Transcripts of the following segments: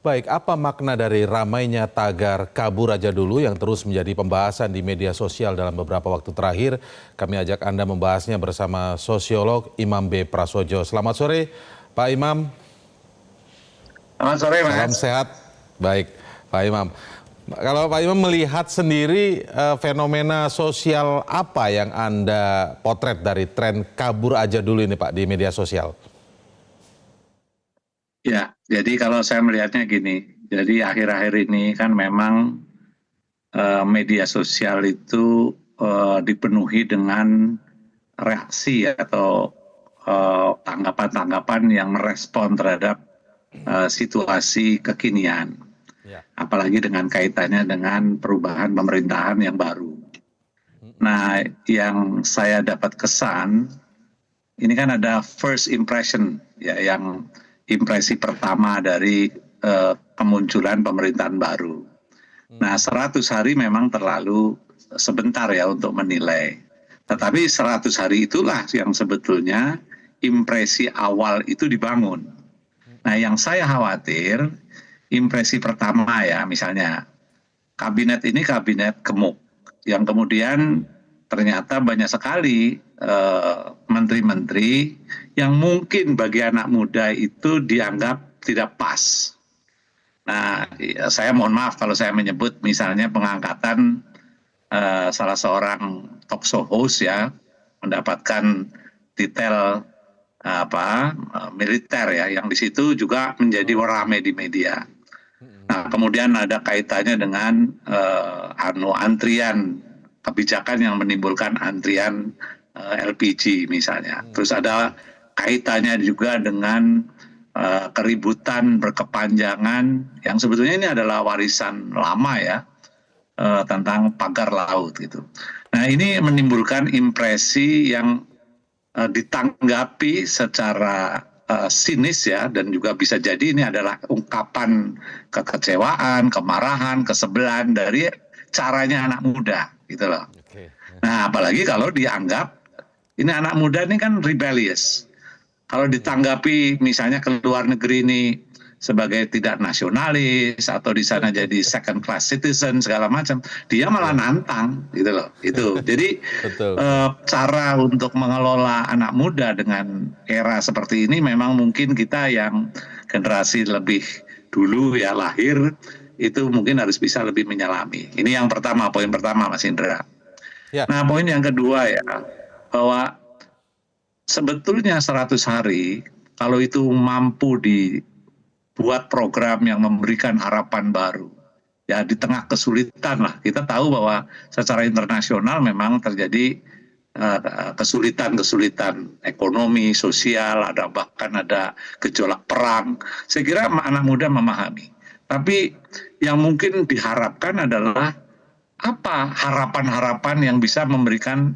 Baik, apa makna dari ramainya tagar kabur aja dulu yang terus menjadi pembahasan di media sosial dalam beberapa waktu terakhir? Kami ajak Anda membahasnya bersama sosiolog Imam B. Prasojo. Selamat sore, Pak Imam. Selamat sore, Salam Mas. sehat. Baik, Pak Imam. Kalau Pak Imam melihat sendiri fenomena sosial apa yang Anda potret dari tren kabur aja dulu ini, Pak, di media sosial? Ya, jadi kalau saya melihatnya gini, jadi akhir-akhir ini kan memang media sosial itu dipenuhi dengan reaksi atau tanggapan-tanggapan yang merespon terhadap situasi kekinian, Ya. apalagi dengan kaitannya dengan perubahan pemerintahan yang baru. Nah, yang saya dapat kesan, ini kan ada first impression, ya, yang impresi pertama dari kemunculan pemerintahan baru. Nah, 100 hari memang terlalu sebentar ya untuk menilai. Tetapi 100 hari itulah yang sebetulnya impresi awal itu dibangun. Nah, yang saya khawatir, impresi pertama ya, misalnya kabinet ini kabinet gemuk, yang kemudian ternyata banyak sekali menteri-menteri yang mungkin bagi anak muda itu dianggap tidak pas. Nah, saya mohon maaf kalau saya menyebut misalnya pengangkatan salah seorang talk show host ya, mendapatkan titel militer ya, yang di situ juga menjadi ramai di media. Nah, kemudian ada kaitannya dengan antrian kebijakan yang menimbulkan antrian LPG misalnya. Terus ada kaitannya juga dengan keributan berkepanjangan yang sebetulnya ini adalah warisan lama ya, tentang pagar laut gitu. Nah, ini menimbulkan impresi yang ditanggapi secara sinis ya, dan juga bisa jadi ini adalah ungkapan kekecewaan, kemarahan, kesebelan dari caranya anak muda gitu loh. Nah, apalagi kalau dianggap ini anak muda ini kan rebellious. Kalau ditanggapi misalnya ke luar negeri ini sebagai tidak nasionalis atau di sana jadi second class citizen segala macam, dia malah nantang gitu loh. Itu. Jadi cara untuk mengelola anak muda dengan era seperti ini memang mungkin kita yang generasi lebih dulu ya lahir itu mungkin harus bisa lebih menyelami. Ini yang pertama, poin pertama Mas Indra. Ya. Nah, poin yang kedua ya, bahwa sebetulnya 100 hari kalau itu mampu dibuat program yang memberikan harapan baru ya di tengah kesulitan lah. Kita tahu bahwa secara internasional memang terjadi kesulitan ekonomi, sosial, bahkan ada gejolak perang. Saya kira anak muda memahami. Tapi yang mungkin diharapkan adalah apa harapan-harapan yang bisa memberikan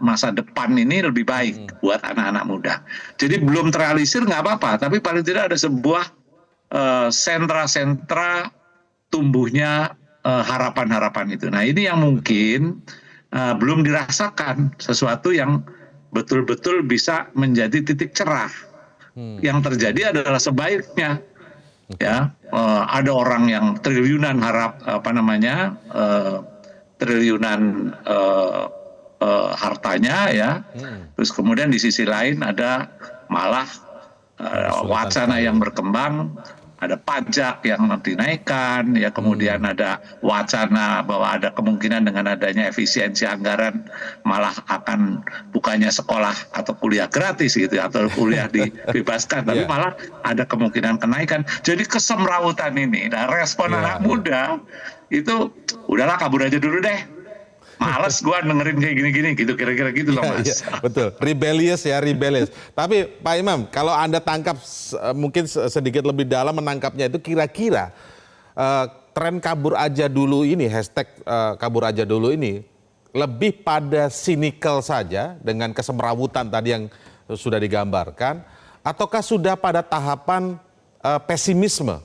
masa depan ini lebih baik buat anak-anak muda. Jadi belum terrealisir nggak apa-apa, tapi paling tidak ada sebuah sentra-sentra tumbuhnya harapan-harapan itu. Nah, ini yang mungkin belum dirasakan sesuatu yang betul-betul bisa menjadi titik cerah. Yang terjadi adalah sebaiknya ya, ada orang yang triliunan triliunan hartanya ya, terus kemudian di sisi lain ada malah wacana yang berkembang, ada pajak yang dinaikkan ya, kemudian ada wacana bahwa ada kemungkinan dengan adanya efisiensi anggaran malah akan bukannya sekolah atau kuliah gratis gitu ya, atau kuliah dibebaskan, tapi malah ada kemungkinan kenaikan. Jadi kesemrawutan ini, nah respon anak muda itu udahlah kabur aja dulu deh. Males gua dengerin kayak gini-gini gitu, kira-kira gitu loh Mas. Iya, betul, rebellious ya, rebellious. Tapi Pak Imam, kalau Anda tangkap mungkin sedikit lebih dalam menangkapnya itu kira-kira tren kabur aja dulu ini, hashtag kabur aja dulu ini lebih pada cynical saja dengan kesemrawutan tadi yang sudah digambarkan, ataukah sudah pada tahapan pesimisme?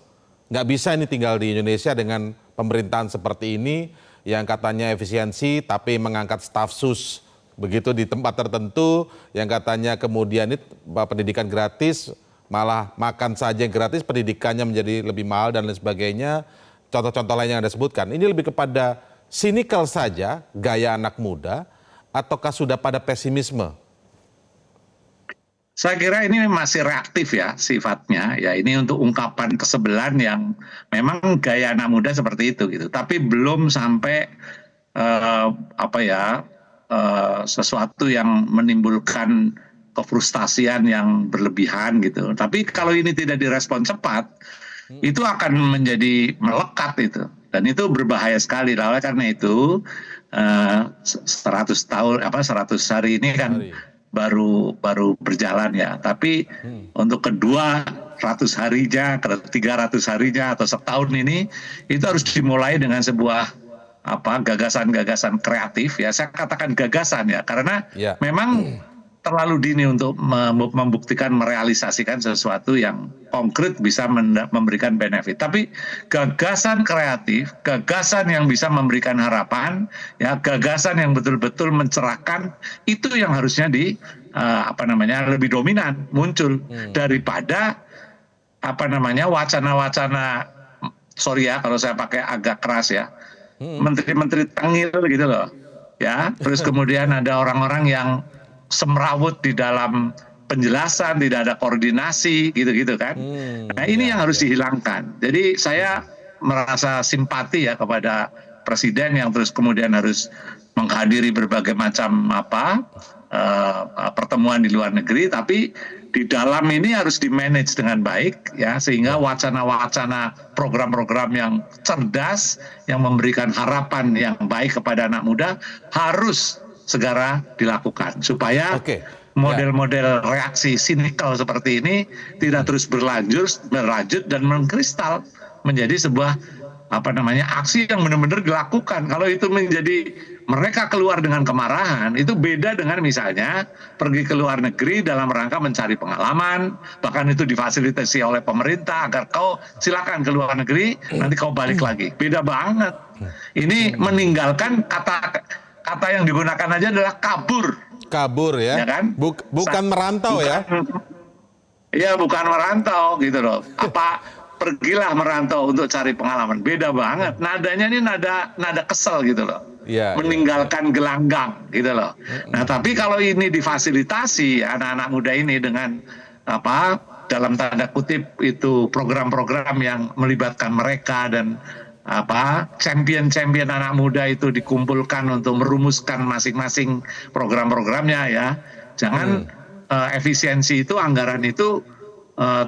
Nggak bisa ini tinggal di Indonesia dengan pemerintahan seperti ini, yang katanya efisiensi tapi mengangkat staf sus begitu di tempat tertentu, yang katanya kemudian ini pendidikan gratis malah makan saja yang gratis, pendidikannya menjadi lebih mahal dan lain sebagainya. Contoh-contoh lain yang Anda sebutkan, ini lebih kepada sinikal saja, gaya anak muda, ataukah sudah pada pesimisme? Saya kira ini masih reaktif ya sifatnya, ya ini untuk ungkapan kesebelan yang memang gaya anak muda seperti itu gitu, tapi belum sampai sesuatu yang menimbulkan kefrustasian yang berlebihan gitu. Tapi kalau ini tidak direspon cepat, itu akan menjadi melekat itu, dan itu berbahaya sekali. Oleh karena itu 100 hari ini kan baru berjalan ya, tapi untuk kedua 100 harinya, 300 harinya atau setahun ini itu harus dimulai dengan sebuah gagasan-gagasan kreatif ya. Saya katakan gagasan ya karena memang terlalu dini untuk membuktikan merealisasikan sesuatu yang konkret bisa memberikan benefit. Tapi gagasan kreatif, gagasan yang bisa memberikan harapan, ya gagasan yang betul-betul mencerahkan, itu yang harusnya lebih dominan muncul daripada wacana-wacana, sorry ya kalau saya pakai agak keras ya, menteri-menteri tengil gitu loh, ya. Terus kemudian ada orang-orang yang semrawut di dalam penjelasan, tidak ada koordinasi gitu-gitu kan. Nah ini yang harus dihilangkan. Jadi saya merasa simpati ya kepada presiden yang terus kemudian harus menghadiri berbagai macam pertemuan di luar negeri, tapi di dalam ini harus di-manage dengan baik ya, sehingga wacana-wacana program-program yang cerdas yang memberikan harapan yang baik kepada anak muda harus segera dilakukan supaya model-model reaksi sinikal seperti ini tidak terus berlanjut dan mengkristal menjadi sebuah aksi yang benar-benar dilakukan. Kalau itu menjadi mereka keluar dengan kemarahan, itu beda dengan misalnya pergi ke luar negeri dalam rangka mencari pengalaman, bahkan itu difasilitasi oleh pemerintah agar kau silakan ke luar negeri, nanti kau balik lagi. Beda banget. Ini meninggalkan kata yang digunakan aja adalah kabur. Kabur ya, kan? Bukan merantau ya? Iya, bukan merantau gitu loh. Pergilah merantau untuk cari pengalaman. Beda banget. Nadanya ini nada kesel gitu loh. Meninggalkan gelanggang gitu loh. Nah, tapi kalau ini difasilitasi anak-anak muda ini dengan dalam tanda kutip itu program-program yang melibatkan mereka dan champion-champion anak muda itu dikumpulkan untuk merumuskan masing-masing program-programnya ya. Jangan efisiensi itu, anggaran itu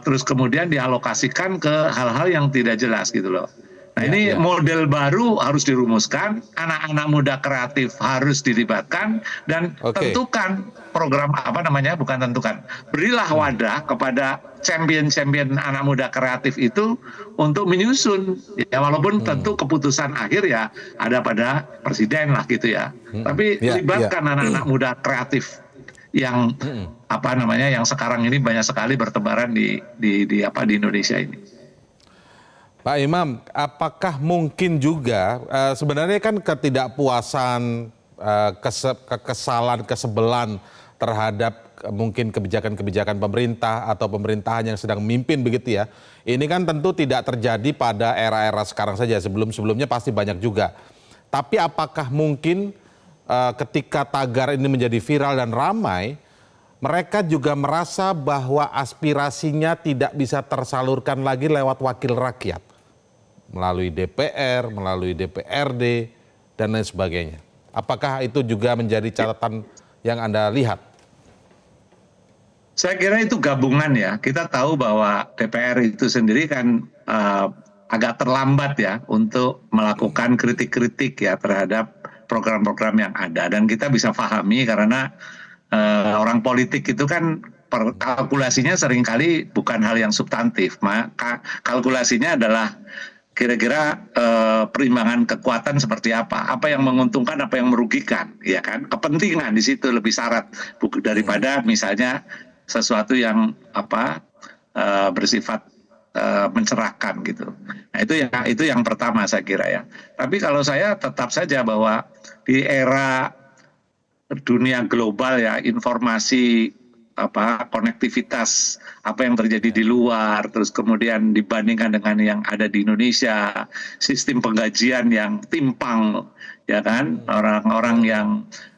terus kemudian dialokasikan ke hal-hal yang tidak jelas gitu loh. Nah ini model baru harus dirumuskan, anak-anak muda kreatif harus dilibatkan dan tentukan program berilah wadah kepada champion-champion anak muda kreatif itu untuk menyusun ya, walaupun tentu keputusan akhir ya ada pada presiden lah gitu ya. Tapi libatkan anak-anak muda kreatif yang yang sekarang ini banyak sekali bertebaran di Indonesia ini. Pak Imam, apakah mungkin juga sebenarnya kan ketidakpuasan, kekesalan, kesebelan terhadap mungkin kebijakan-kebijakan pemerintah atau pemerintahan yang sedang memimpin begitu ya. Ini kan tentu tidak terjadi pada era-era sekarang saja, sebelum-sebelumnya pasti banyak juga. Tapi apakah mungkin ketika tagar ini menjadi viral dan ramai, mereka juga merasa bahwa aspirasinya tidak bisa tersalurkan lagi lewat wakil rakyat, melalui DPR, melalui DPRD, dan lain sebagainya. Apakah itu juga menjadi catatan yang Anda lihat? Saya kira itu gabungan ya. Kita tahu bahwa DPR itu sendiri kan agak terlambat ya untuk melakukan kritik-kritik ya terhadap program-program yang ada. Dan kita bisa pahami karena orang politik itu kan kalkulasinya seringkali bukan hal yang substantif. Kalkulasinya adalah kira-kira perimbangan kekuatan seperti apa yang menguntungkan, apa yang merugikan, ya kan? Kepentingan di situ lebih syarat daripada misalnya sesuatu yang bersifat mencerahkan gitu. Nah itu yang pertama saya kira ya. Tapi kalau saya tetap saja bahwa di era dunia global ya, informasi konektivitas apa yang terjadi di luar, terus kemudian dibandingkan dengan yang ada di Indonesia, sistem penggajian yang timpang, ya kan, orang-orang yang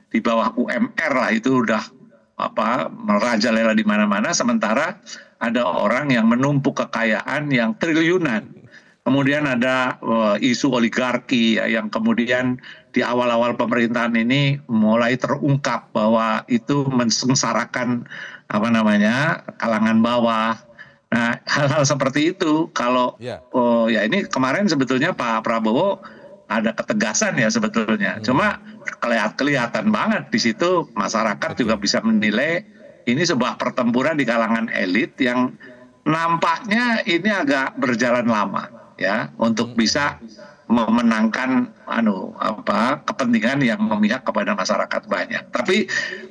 di bawah UMR lah itu udah merajalela di mana-mana, sementara ada orang yang menumpuk kekayaan yang triliunan. Kemudian ada isu oligarki ya, yang kemudian di awal-awal pemerintahan ini mulai terungkap bahwa itu mensengsarakan kalangan bawah. Nah, hal-hal seperti itu kalau ya ini kemarin sebetulnya Pak Prabowo ada ketegasan ya sebetulnya. Cuma kelihatan banget di situ masyarakat juga bisa menilai ini sebuah pertempuran di kalangan elit yang nampaknya ini agak berjalan lama ya untuk bisa memenangkan kepentingan yang memihak kepada masyarakat banyak. Tapi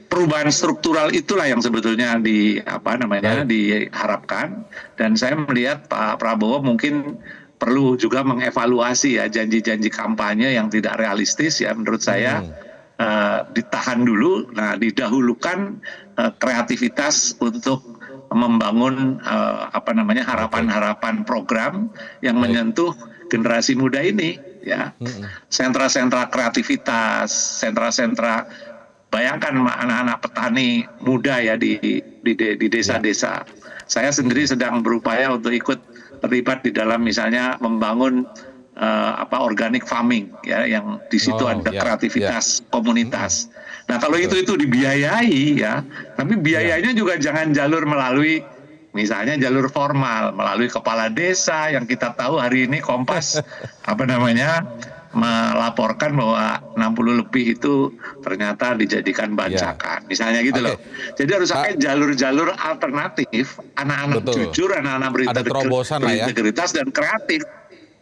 perubahan struktural itulah yang sebetulnya diharapkan, dan saya melihat Pak Prabowo mungkin perlu juga mengevaluasi ya janji-janji kampanye yang tidak realistis ya menurut saya. Ditahan dulu, didahulukan kreativitas untuk membangun harapan-harapan program yang menyentuh generasi muda ini ya. Sentra-sentra kreativitas, sentra-sentra, bayangkan anak-anak petani muda ya di desa-desa. Saya sendiri sedang berupaya untuk ikut terlibat di dalam misalnya membangun organic farming ya, yang di situ ada kreativitas komunitas. Nah, kalau itu dibiayai ya, tapi biayanya juga jangan jalur melalui misalnya jalur formal, melalui kepala desa yang kita tahu hari ini Kompas melaporkan bahwa 60 lebih itu ternyata dijadikan bancakan, misalnya gitu loh. Jadi harus pakai jalur-jalur alternatif, anak-anak jujur, anak-anak berintegritas dan kreatif.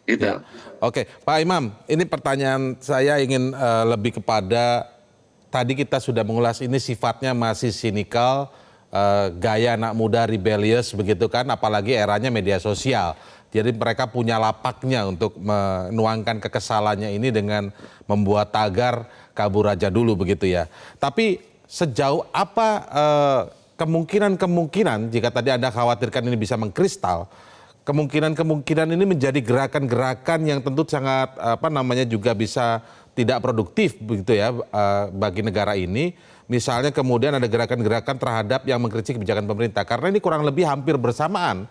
Gitu. Ya. Oke, Pak Imam, ini pertanyaan saya ingin lebih kepada, tadi kita sudah mengulas ini sifatnya masih sinikal, gaya anak muda rebellious begitu kan, apalagi eranya media sosial. Jadi mereka punya lapaknya untuk menuangkan kekesalannya ini dengan membuat tagar kabur aja dulu begitu ya. Tapi sejauh apa kemungkinan jika tadi Anda khawatirkan ini bisa mengkristal, kemungkinan ini menjadi gerakan-gerakan yang tentu sangat juga bisa tidak produktif begitu ya bagi negara ini. Misalnya kemudian ada gerakan-gerakan terhadap yang mengkritik kebijakan pemerintah, karena ini kurang lebih hampir bersamaan.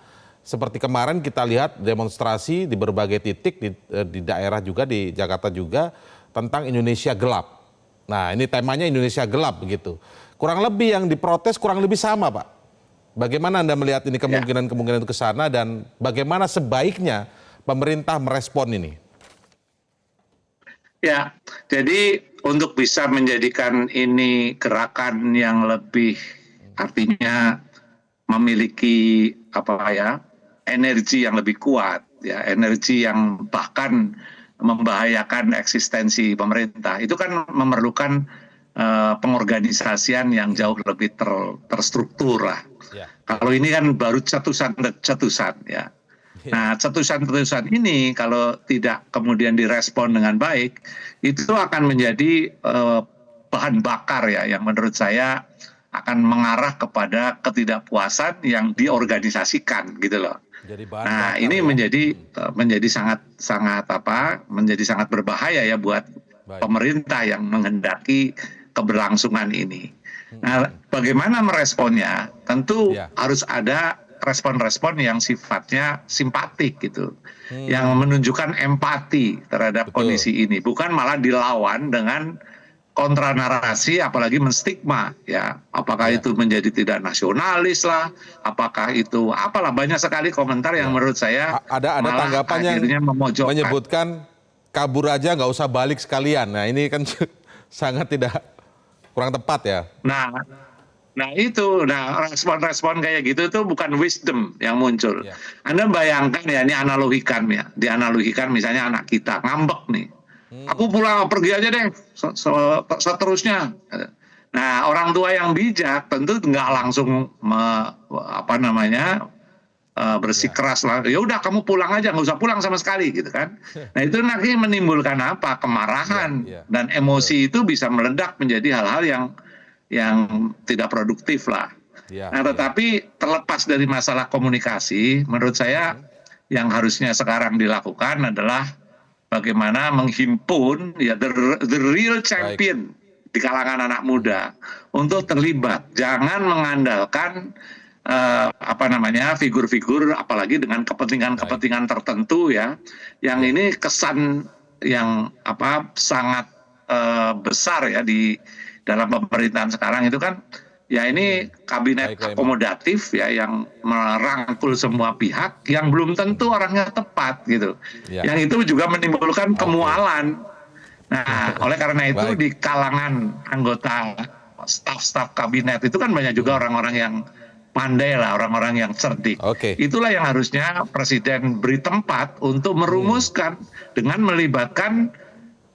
Seperti kemarin kita lihat demonstrasi di berbagai titik di daerah juga, di Jakarta juga, tentang Indonesia gelap. Nah, ini temanya Indonesia gelap begitu. Kurang lebih yang diprotes kurang lebih sama, Pak. Bagaimana Anda melihat ini kemungkinan itu ke sana, dan bagaimana sebaiknya pemerintah merespon ini? Ya, jadi untuk bisa menjadikan ini gerakan yang lebih, artinya memiliki energi yang lebih kuat, ya, energi yang bahkan membahayakan eksistensi pemerintah, itu kan memerlukan pengorganisasian yang jauh lebih terstruktur lah. Kalau ini kan baru cetusan ya. Nah, cetusan-cetusan ini kalau tidak kemudian direspon dengan baik, itu akan menjadi bahan bakar ya, yang menurut saya akan mengarah kepada ketidakpuasan yang diorganisasikan gitu loh. Nah, ini menjadi sangat berbahaya ya buat pemerintah yang menghendaki keberlangsungan ini. Nah, bagaimana meresponnya? Tentu harus ada respon-respon yang sifatnya simpatik gitu, yang menunjukkan empati terhadap kondisi ini, bukan malah dilawan dengan kontra narasi, apalagi menstigma ya. Apakah itu menjadi tidak nasionalis lah, apakah itu apalah, banyak sekali komentar yang menurut saya ada tanggapan yang menyebutkan kabur aja nggak usah balik sekalian. Nah, ini kan sangat kurang tepat ya. Nah itu, respon-respon kayak gitu itu bukan wisdom yang muncul. Anda bayangkan ya, ini dianalogikan misalnya anak kita ngambek nih. Aku pulang, pergi aja deh, seterusnya. Nah, orang tua yang bijak tentu nggak langsung bersikeras lah. Ya udah kamu pulang aja, nggak usah pulang sama sekali gitu kan. Nah, itu nanti menimbulkan apa? Kemarahan dan emosi itu bisa meledak menjadi hal-hal yang tidak produktif lah. Ya, Nah, ya. tetapi terlepas dari masalah komunikasi, menurut saya yang harusnya sekarang dilakukan adalah bagaimana menghimpun ya the real Baik, champion di kalangan anak muda untuk terlibat. Jangan mengandalkan apa namanya figur-figur, apalagi dengan baik. kepentingan-kepentingan tertentu ya, yang Ya, ini kesan yang apa sangat besar ya di dalam pemerintahan sekarang itu kan ya ini kabinet baik Pak Imam. akomodatif ya yang merangkul semua pihak yang belum tentu orangnya tepat gitu. Ya, Yang itu juga menimbulkan oke. kemualan. Nah, oleh karena itu Baik. di kalangan anggota staf-staf kabinet itu kan banyak juga orang-orang yang pandai lah, orang-orang yang cerdik. Oke. Itulah yang harusnya Presiden beri tempat untuk merumuskan dengan melibatkan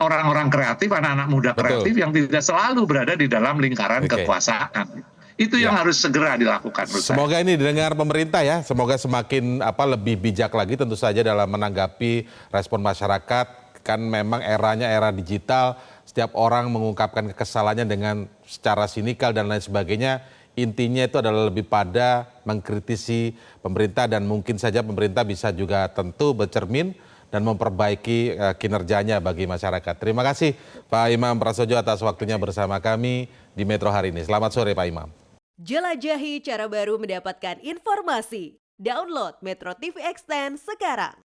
orang-orang kreatif, anak-anak muda kreatif Betul. yang tidak selalu berada di dalam lingkaran Oke. kekuasaan. Itu yang Ya. harus segera dilakukan menurut saya. Semoga ini didengar pemerintah ya. Semoga semakin lebih bijak lagi tentu saja dalam menanggapi respon masyarakat. Kan memang eranya era digital, setiap orang mengungkapkan kekesalannya dengan secara sinikal dan lain sebagainya. Intinya itu adalah lebih pada mengkritisi pemerintah dan mungkin saja pemerintah bisa juga tentu bercermin dan memperbaiki kinerjanya bagi masyarakat. Terima kasih Pak Imam Prasojo atas waktunya bersama kami di Metro hari ini. Selamat sore Pak Imam. Jelajahi cara baru mendapatkan informasi. Download Metro TV Extend sekarang.